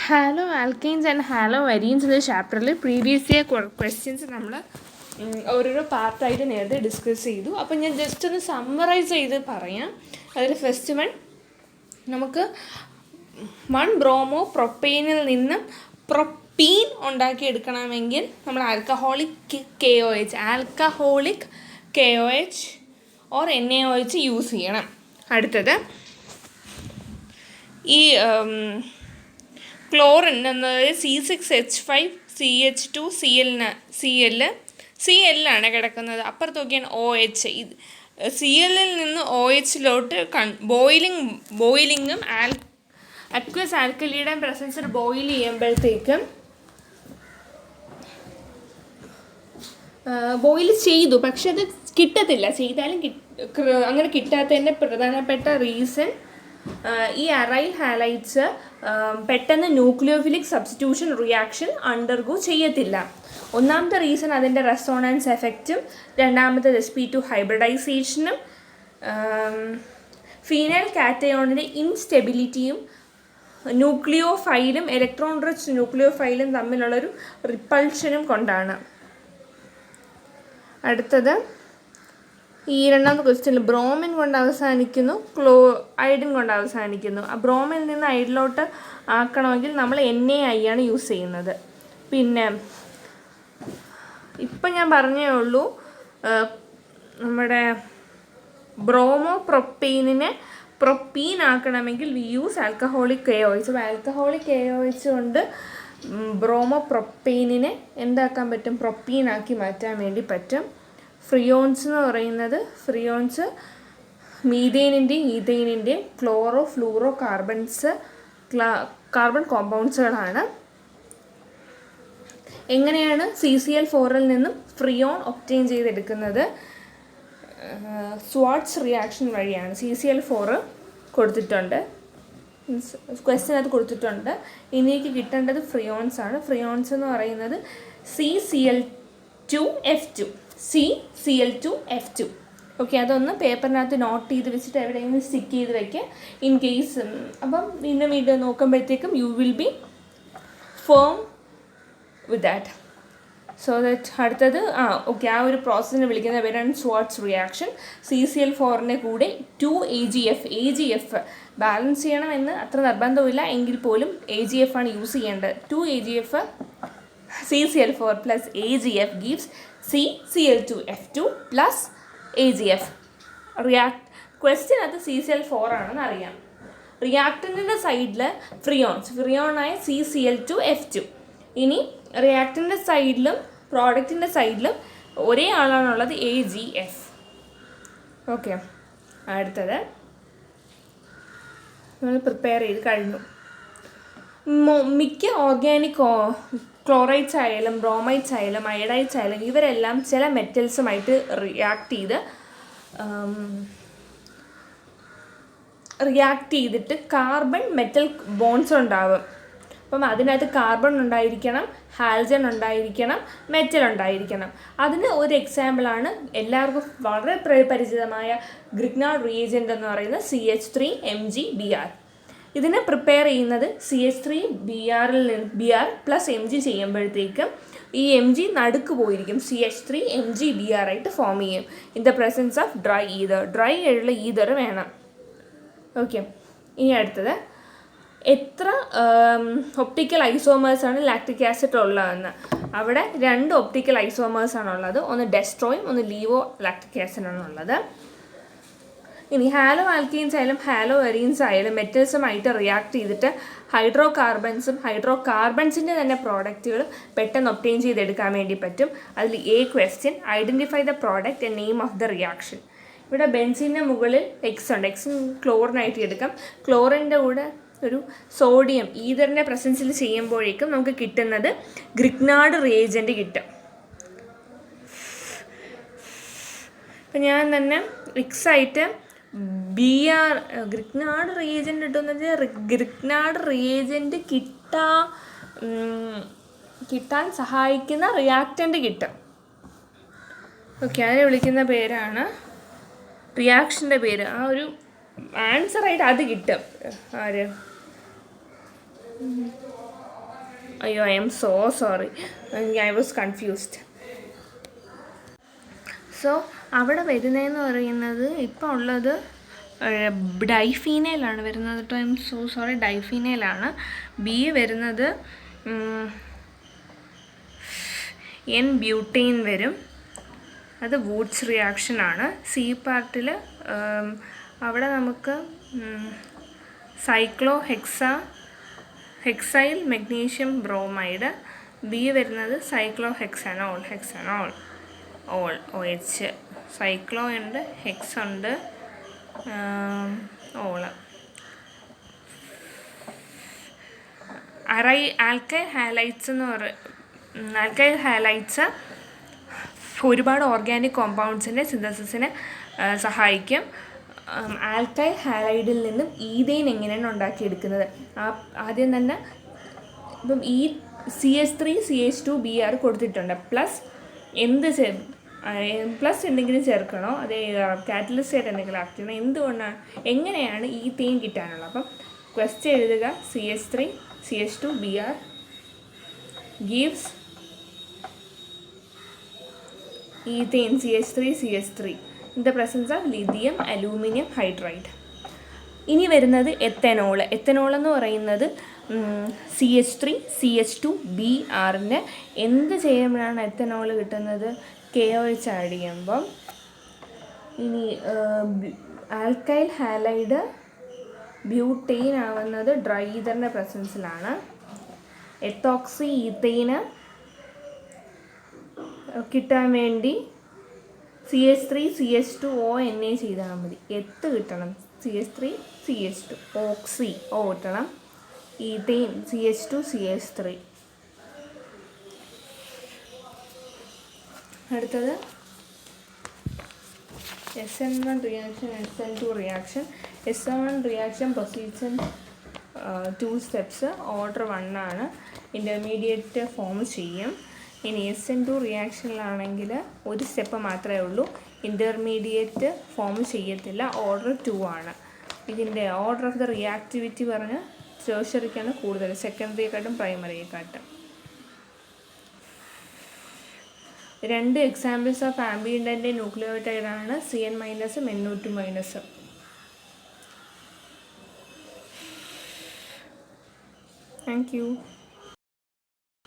Hello alkanes and haloarenes എന്ന ചാപ്റ്ററിൽ previous year questions നമ്മൾ ഓരോരോ പാർട്ടായിട്ട് നേരത്തെ ഡിസ്കസ് ചെയ്തു. അപ്പോൾ ഞാൻ ജസ്റ്റ് ഒന്ന് സമ്മറൈസ് ചെയ്ത് പറയാം. അതിൽ ഫസ്റ്റ് വൺ, നമുക്ക് 1 ബ്രോമോ പ്രൊപ്പെയിനിൽ നിന്ന് പ്രൊപ്പീൻ ഉണ്ടാക്കിയെടുക്കണമെങ്കിൽ നമ്മൾ alcoholic KOH or NaOH use ചെയ്യണം. അടുത്തത് ഈ ക്ലോറിൻ എന്നത് CH2CH2Cl ആണ് കിടക്കുന്നത്. അപ്പുറത്ത് നോക്കിയാണ് OH. CLൽ നിന്ന് OHലോട്ട് ബോയിലിങ്ങും അക്വസ് ആൽക്കലിയുടെ പ്രസൻസിൽ ബോയിൽ ചെയ്യുമ്പോഴത്തേക്കും ബോയിൽ ചെയ്തു, പക്ഷെ അത് കിട്ടത്തില്ല. ചെയ്താലും അങ്ങനെ കിട്ടാത്തതിൻ്റെ പ്രധാനപ്പെട്ട റീസൺ ഈ അറൈൽ ഹാലൈറ്റ്സ് പെട്ടെന്ന് ന്യൂക്ലിയോഫിലിക് സബ്സ്റ്റിറ്റ്യൂഷൻ റിയാക്ഷൻ അണ്ടർഗോ ചെയ്യത്തില്ല. ഒന്നാമത്തെ റീസൺ അതിൻ്റെ റെസോണൻസ് എഫക്റ്റും, രണ്ടാമത്തേത് sp2 ഹൈബ്രിഡൈസേഷനും, ഫീനൈൽ കാറ്റയോണിൻ്റെ ഇൻസ്റ്റെബിലിറ്റിയും, ന്യൂക്ലിയോഫൈലും ഇലക്ട്രോൺ റിച്ച് ന്യൂക്ലിയോഫൈലും തമ്മിലുള്ളൊരു റിപ്പൾഷനും കൊണ്ടാണ്. അടുത്തത് ഈ രണ്ടാമത്തെ ക്വസ്റ്റ്യനിൽ ബ്രോമിൻ കൊണ്ട് അവസാനിക്കുന്നു, അയഡിൻ കൊണ്ട് അവസാനിക്കുന്നു. ആ ബ്രോമിൽ നിന്ന് അയഡിലോട്ട് ആക്കണമെങ്കിൽ നമ്മൾ NaI ആണ് യൂസ് ചെയ്യുന്നത്. പിന്നെ ഇപ്പം ഞാൻ പറഞ്ഞേ ഉള്ളൂ, നമ്മുടെ ബ്രോമോ പ്രൊപ്പെയിനിനെ പ്രൊപ്പീൻ ആക്കണമെങ്കിൽ വി യൂസ് ആൽക്കഹോളിക് KOH. അപ്പോൾ ആൽക്കഹോളിക് KOH കൊണ്ട് ബ്രോമോ പ്രൊപ്പെയിനിനെ എന്താക്കാൻ പറ്റും? പ്രൊപ്പീൻ ആക്കി മാറ്റാൻ വേണ്ടി പറ്റും. ഫ്രിയോൺസ് എന്ന് പറയുന്നത് മീഥേനിൻ്റെയും ഈഥെയിനിൻ്റെയും ഫ്ലൂറോ കാർബൺ കോമ്പൗണ്ട്സുകളാണ്. എങ്ങനെയാണ് CCl4ൽ നിന്നും ഫ്രിയോൺ ഒബ്റ്റെയിൻ ചെയ്തെടുക്കുന്നത്? സ്വാർട്സ് റിയാക്ഷൻ വഴിയാണ്. CCl4 കൊടുത്തിട്ടുണ്ട്, ക്വസ്റ്റ്യനകത്ത് കൊടുത്തിട്ടുണ്ട്. ഇനിക്ക് കിട്ടേണ്ടത് ഫ്രിയോൺസ് ആണ്. ഫ്രിയോൺസ് എന്ന് പറയുന്നത് CCl2F2. ഓക്കെ, അതൊന്ന് പേപ്പറിനകത്ത് നോട്ട് ചെയ്ത് വെച്ചിട്ട് എവിടെയെങ്കിലും സ്റ്റിക്ക് ചെയ്ത് വയ്ക്കുക ഇൻ കേസ്. അപ്പം വീണ്ടും നോക്കുമ്പോഴത്തേക്കും you will be firm with that. So that അടുത്തത് ഓക്കെ, ആ ഒരു പ്രോസസ്സിനെ വിളിക്കുന്ന പേരാണ് സ്വാർട്സ് റിയാക്ഷൻ. CCl4ൻ്റെ കൂടെ 2 AgF ബാലൻസ് ചെയ്യണമെന്ന് അത്ര നിർബന്ധമില്ല, എങ്കിൽ പോലും AgF ആണ് യൂസ് ചെയ്യേണ്ടത്. 2 AgF CCl4 plus AgF gives CCl2F2 plus AgF. Question അത് CCl4 ആണെന്ന് അറിയാം. റിയാക്ടൻറ്റിൻ്റെ സൈഡിൽ ഫ്രിയോണായ CCl2F2. ഇനി റിയാക്ടൻ്റെ സൈഡിലും പ്രോഡക്റ്റിൻ്റെ സൈഡിലും ഒരേ ആളാണുള്ളത് AgF. ഓക്കെ, അടുത്തത് നമ്മൾ പ്രിപ്പയർ ചെയ്ത് കഴിഞ്ഞു. മിക്ക ഓർഗാനിക് ക്ലോറൈഡ്സ് ആയാലും ബ്രോമൈഡ്സ് ആയാലും അയഡൈഡ്സ് ആയാലും ഇവരെല്ലാം ചില മെറ്റൽസുമായിട്ട് റിയാക്ട് ചെയ്തിട്ട് കാർബൺ മെറ്റൽ ബോൺസ് ഉണ്ടാവും. അപ്പം അതിനകത്ത് കാർബൺ ഉണ്ടായിരിക്കണം, ഹാൽജൻ ഉണ്ടായിരിക്കണം, മെറ്റൽ ഉണ്ടായിരിക്കണം. അതിന് ഒരു എക്സാമ്പിളാണ് എല്ലാവർക്കും വളരെ പരിചിതമായ ഗ്രിഗ്നാർഡ് റിയേജൻ്റ് എന്ന് പറയുന്ന CH3MgBr. ഇതിനെ പ്രിപ്പയർ ചെയ്യുന്നത് CH3Br plus Mg ചെയ്യുമ്പോഴത്തേക്കും ഈ Mg നടുക്ക് പോയിരിക്കും, CH3MgBr ആയിട്ട് ഫോം ചെയ്യും. In the presence of dry ആയിട്ടുള്ള ഈതർ വേണം. ഓക്കെ, ഇനി അടുത്തത് എത്ര ഒപ്റ്റിക്കൽ ഐസോമേഴ്സാണ് ലാക്റ്റിക് ആസിഡ് ഉള്ളതെന്ന്. അവിടെ 2 ഒപ്റ്റിക്കൽ ഐസോമേഴ്സാണുള്ളത്, ഒന്ന് ഡെസ്ട്രോയും ഒന്ന് ലീവോ ലാക്റ്റിക് ആസിഡാണുള്ളത്. ഇനി ഹാലോ ആൽക്കീൻസ് ആയാലും ഹാലോ അരീൻസ് ആയാലും മെറ്റൽസുമായിട്ട് റിയാക്ട് ചെയ്തിട്ട് ഹൈഡ്രോകാർബൺസിൻ്റെ തന്നെ പ്രോഡക്റ്റുകൾ പെട്ടെന്ന് ഒബ്റ്റെയിൻ ചെയ്തെടുക്കാൻ വേണ്ടി പറ്റും. അതിൽ question identify the product and name of the reaction. ഇവിടെ ബെൻസിൻ്റെ മുകളിൽ എക്സ് ഉണ്ട്, എക്സ് ക്ലോറിനായിട്ട് എടുക്കാം. ക്ലോറിൻ്റെ കൂടെ ഒരു സോഡിയം ഈതറിൻ്റെ പ്രസൻസിൽ ചെയ്യുമ്പോഴേക്കും നമുക്ക് കിട്ടുന്നത് ഗ്രിഗ്നാർഡ് റിയേജൻ്റ് കിട്ടും. ഇപ്പം ഞാൻ തന്നെ എക്സായിട്ട് ഗ്രിഗ്നാർഡ് റിയേജൻ്റ് കിട്ടുമെന്ന് വെച്ചാൽ ഗ്രിഗ്നാർഡ് റിയേജൻ്റ് കിട്ടാൻ സഹായിക്കുന്ന റിയാക്റ്റൻ്റ് കിട്ടും. ഓക്കെ, അതിനെ വിളിക്കുന്ന പേരാണ് റിയാക്ഷൻ്റെ പേര്. ആ ഒരു ആൻസറായിട്ട് അത് കിട്ടും. അയ്യോ, I'm so sorry, I was confused. So അവിടെ വരുന്നതെന്ന് പറയുന്നത് ഇപ്പോൾ ഉള്ളത് ഡൈഫീനയിലാണ് വരുന്നത് കേട്ടോ. ഐ എം സോ സോറി, ഡൈഫീനയിലാണ്. ബി വരുന്നത് എൻ ബ്യൂട്ടെയിൻ വരും, അത് വൂഡ്സ് റിയാക്ഷനാണ്. സി പാർട്ടിൽ അവിടെ നമുക്ക് ഹെക്സൈൽ മെഗ്നീഷ്യം ബ്രോമൈഡ്. ബി വരുന്നത് സൈക്ലോഹെക്സനോൾ, OH. സൈക്ലോ ഉണ്ട്, ഹെക്സ് ഉണ്ട്, ഓള്. ആൽക്കൈൽ ഹാലൈറ്റ്സ് ഒരുപാട് ഓർഗാനിക് കോമ്പൗണ്ട്സിൻ്റെ സിന്തസിസിന് സഹായിക്കും. ആൽക്കൈൽ ഹാലൈഡിൽ നിന്നും ഈഥെയ്ൻ എങ്ങനെയാണ് ഉണ്ടാക്കിയെടുക്കുന്നത്? ആദ്യം തന്നെ ഇപ്പം ഈ CH3CH2Br കൊടുത്തിട്ടുണ്ട്. പ്ലസ് എന്തെങ്കിലും ചേർക്കണോ, അതേ കാറ്റലിസ്റ്റ് ആയിട്ട് എന്തെങ്കിലും ആക്ട് ചെയ്യണോ, എന്തുകൊണ്ടാണ്, എങ്ങനെയാണ് ഈഥെയ്ൻ കിട്ടാനുള്ളത്? അപ്പം ക്വസ്റ്റ്യൻ എഴുതുക, CH3CH2Br gives ethane CH3CH3 in the presence of lithium aluminum hydride. ഇനി വരുന്നത് എത്തനോൾ. എത്തനോൾ എന്ന് പറയുന്നത് CH3CH2Br എന്ത് ചെയ്യുമ്പോഴാണ് എത്തനോൾ കിട്ടുന്നത്? KOH ആഡ് ചെയ്യുമ്പം. ഇനി ആൽക്കൈൽ ഹാലൈഡ് ബ്യൂട്ടെയിൻ ആവുന്നത് ഡ്രൈ ഈതറിൻ്റെ പ്രസൻസിലാണ്. എത്തോക്സി ഈത്തൈന് കിട്ടാൻ വേണ്ടി CH3CH2ONA ചെയ്താൽ മതി. എത്ത് കിട്ടണം, CH3CH2, ഓക്സി O കിട്ടണം, ഈത്തൈൻ CH2CH3. അടുത്തത് SN1 reaction, SN2 reaction. SN1 reaction proceeds in 2 steps. Order 1 ആണ്. ഇൻ്റർമീഡിയറ്റ് ഫോം ചെയ്യും. ഇനി SN2 റിയാക്ഷനിലാണെങ്കിൽ ഒരു സ്റ്റെപ്പ് മാത്രമേ ഉള്ളൂ, ഇൻ്റർമീഡിയറ്റ് ഫോം ചെയ്യത്തില്ല. ഓർഡർ 2 ആണ്. ഇതിൻ്റെ ഓർഡർ ഓഫ് ദ റിയാക്ടിവിറ്റി പറഞ്ഞ് ടെർഷ്യറിക്കാണ് കൂടുതൽ, സെക്കൻഡറിയെക്കാട്ടും പ്രൈമറിയെക്കാട്ടും. 2 എക്സാമ്പിൾസ് ഓഫ് ആംബിയൻ്റ് ന്യൂക്ലിയോടൈഡാണ് CN- NO2-. Thank U.